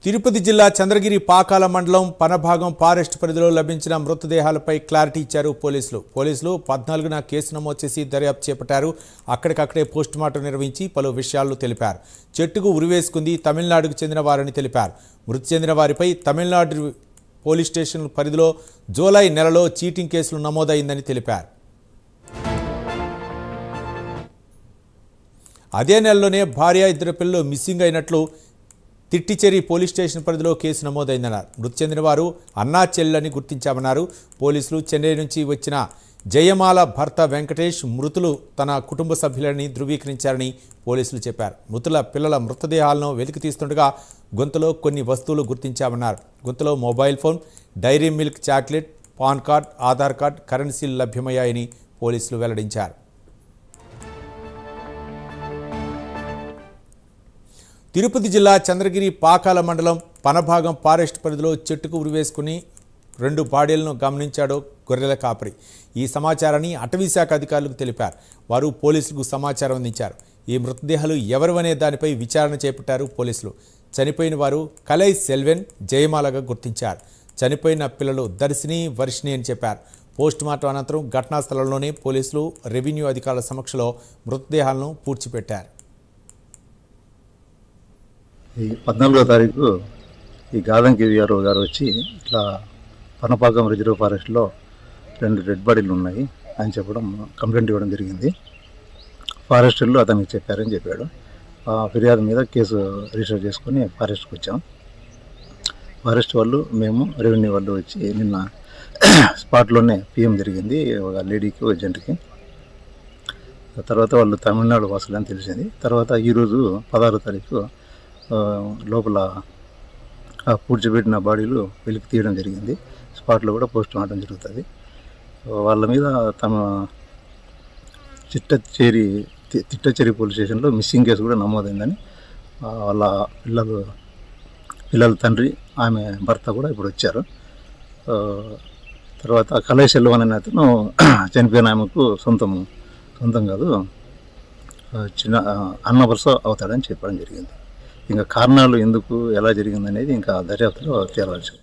తిరుపతి జిల్లా చంద్రగిరి పాకాల మండలం పనభాగం ఫారెస్ట్ పరిధిలో లభించిన మృతదేహాలపై క్లారిటీ ఇచ్చారు పోలీసులు 14న కేసు నమోదు చేసి దర్యాప్తు చేపట్టారు. అక్కడికక్కడే పోస్టుమార్టం నిర్వహించి పలు విషయాలను తెలిపారు. చెట్టుకు ఉరివేసుకుంది తమిళనాడుకు చెందిన వారని తెలిపారు. మృతి చెందిన వారిపై తమిళనాడు పోలీస్ స్టేషన్ పరిధిలో జూలై నెలలో చీటింగ్ కేసులు నమోదైందని తెలిపారు. అదే నెలలోనే భార్య ఇద్దరు పిల్లలు మిస్సింగ్ అయినట్లు తిట్టిచెరి పోలీస్ స్టేషన్ పరిధిలో కేసు నమోదైందన్నారు. మృతి చెందిన వారు అన్నా చెల్లెలని గుర్తించామన్నారు. పోలీసులు చెన్నై నుంచి వచ్చిన జయమాల భర్త వెంకటేష్ మృతులు తన కుటుంబ సభ్యులని ధృవీకరించారని పోలీసులు చెప్పారు. మృతుల పిల్లల మృతదేహాలను వెలికి తీస్తుండగా గొంతులో కొన్ని వస్తువులు గుర్తించామన్నారు. గొంతులో mobile phone, dairy milk chocolate, PAN card, Aadhaar card, కరెన్సీలు లభ్యమయ్యాయని పోలీసులు వెల్లడించారు. తిరుపతి జిల్లా చంద్రగిరి పాకాల మండలం పనభాగం ఫారెస్ట్ పరిధిలో చెట్టుకు ఉరివేసుకుని 2 బాడీలను గమనించాడు గొర్రెల కాపరి. ఈ సమాచారాన్ని అటవీశాఖ అధికారులకు తెలిపారు. వారు పోలీసులకు సమాచారం అందించారు. ఈ మృతదేహాలు ఎవరివనే దానిపై విచారణ చేపట్టారు పోలీసులు. చనిపోయిన వారు కలై సెల్వెన్, జయమాలగా గుర్తించారు. చనిపోయిన పిల్లలు దర్శిని, వర్షిణి అని చెప్పారు. పోస్టుమార్టం అనంతరం ఘటనా స్థలంలోనే పోలీసులు, రెవెన్యూ అధికారుల సమక్షంలో మృతదేహాలను పూడ్చిపెట్టారు. ఈ 14వ తారీఖు ఈ గాదంకి విఆర్ఓ గారు వచ్చి ఇట్లా పనపాకం రిజర్వ్ ఫారెస్ట్లో 2 డెడ్ బాడీలు ఉన్నాయి అని చెప్పడం, కంప్లైంట్ ఇవ్వడం జరిగింది. ఫారెస్టర్లు అతనికి చెప్పారని చెప్పాడు. ఆ ఫిర్యాదు మీద కేసు రిజిస్టర్ చేసుకొని ఫారెస్ట్కి వచ్చాం. ఫారెస్ట్ వాళ్ళు, మేము, రెవెన్యూ వాళ్ళు వచ్చి నిన్న స్పాట్లోనే పిఎం జరిగింది ఒక లేడీకి, ఒక జెంట్కి. తర్వాత వాళ్ళు తమిళనాడు వాసులు అని తెలిసింది. తర్వాత ఈరోజు 16వ తారీఖు లోపల పూడ్చిపెట్టిన బాడీలు వెలికి తీయడం జరిగింది. స్పాట్లో కూడా పోస్ట్ మార్టం జరుగుతుంది. వాళ్ళ మీద తమ తిట్టచేరి పోలీస్ స్టేషన్లో మిస్సింగ్ కేసు కూడా నమోదైందని వాళ్ళ పిల్లల తండ్రి, ఆమె భర్త కూడా ఇప్పుడు వచ్చారు. తర్వాత కలై సెల్వన్ అనే అతను చనిపోయిన ఆమెకు సొంతం కాదు, చిన్న అన్న వరుస అవుతాడని చెప్పడం జరిగింది. ఇంకా కారణాలు ఎందుకు, ఎలా జరిగిందనేది ఇంకా దర్యాప్తులో తేలవచ్చు.